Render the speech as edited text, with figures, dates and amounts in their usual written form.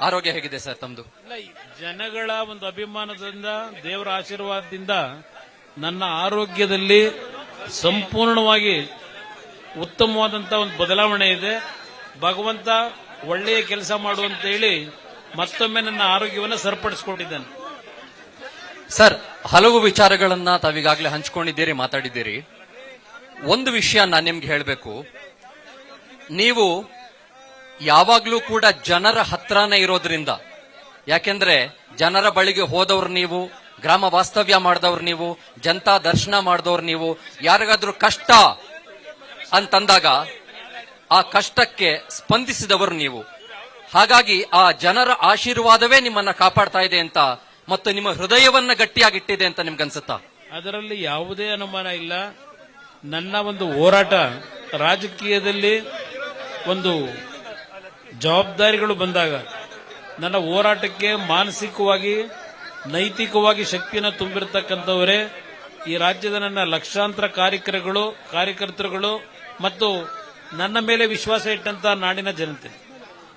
ಆರೋಗ್ಯ ಹೇಗಿದೆ ಸರ್ ತಮ್ದು? ಇಲ್ಲ, ಈ ಜನಗಳ ಒಂದು ಅಭಿಮಾನದಿಂದ, ದೇವರ ಆಶೀರ್ವಾದದಿಂದ ನನ್ನ ಆರೋಗ್ಯದಲ್ಲಿ ಸಂಪೂರ್ಣವಾಗಿ ಉತ್ತಮವಾದಂತ ಒಂದು ಬದಲಾವಣೆ ಇದೆ. ಭಗವಂತ ಒಳ್ಳೆಯ ಕೆಲಸ ಮಾಡುವಂತ ಹೇಳಿ ಮತ್ತೊಮ್ಮೆ ನನ್ನ ಆರೋಗ್ಯವನ್ನು ಸರಿಪಡಿಸಿಕೊಂಡಿದ್ದಾನೆ. ಸರ್, ಹಲವು ವಿಚಾರಗಳನ್ನ ತಾವೀಗಾಗಲೇ ಹಂಚಿಕೊಂಡಿದ್ದೀರಿ, ಮಾತಾಡಿದ್ದೀರಿ. ಒಂದು ವಿಷಯ ನಾನು ನಿಮ್ಗೆ ಹೇಳಬೇಕು. ನೀವು ಯಾವಾಗ್ಲೂ ಕೂಡ ಜನರ ಹತ್ರನೇ ಇರೋದ್ರಿಂದ, ಯಾಕೆಂದ್ರೆ ಜನರ ಬಳಿಗೆ ಹೋದವ್ರು ನೀವು, ಗ್ರಾಮ ವಾಸ್ತವ್ಯ ಮಾಡಿದವ್ರು ನೀವು, ಜನತಾ ದರ್ಶನ ಮಾಡಿದವ್ರು ನೀವು. ಯಾರಿಗಾದ್ರೂ ಕಷ್ಟ ಅಂತಂದಾಗ ಆ ಕಷ್ಟಕ್ಕೆ ಸ್ಪಂದಿಸಿದವರು ನೀವು. ಹಾಗಾಗಿ ಆ ಜನರ ಆಶೀರ್ವಾದವೇ ನಿಮ್ಮನ್ನ ಕಾಪಾಡ್ತಾ ಇದೆ ಅಂತ, ಮತ್ತು ನಿಮ್ಮ ಹೃದಯವನ್ನ ಗಟ್ಟಿಯಾಗಿಟ್ಟಿದೆ ಅಂತ ನಿಮ್ಗನ್ಸುತ್ತಾ? ಅದರಲ್ಲಿ ಯಾವುದೇ ಅನುಮಾನ ಇಲ್ಲ. ನನ್ನ ಒಂದು ಹೋರಾಟ, ರಾಜಕೀಯದಲ್ಲಿ ಒಂದು ಜವಾಬ್ದಾರಿಗಳು ಬಂದಾಗ ನನ್ನ ಹೋರಾಟಕ್ಕೆ ಮಾನಸಿಕವಾಗಿ, ನೈತಿಕವಾಗಿ ಶಕ್ತಿಯನ್ನು ತುಂಬಿರತಕ್ಕಂಥವರೇ ಈ ರಾಜ್ಯದ ನನ್ನ ಲಕ್ಷಾಂತರ ಕಾರ್ಯಕರ್ತರುಗಳು ಮತ್ತು ನನ್ನ ಮೇಲೆ ವಿಶ್ವಾಸ ಇಟ್ಟಂತ ನಾಡಿನ ಜನತೆ.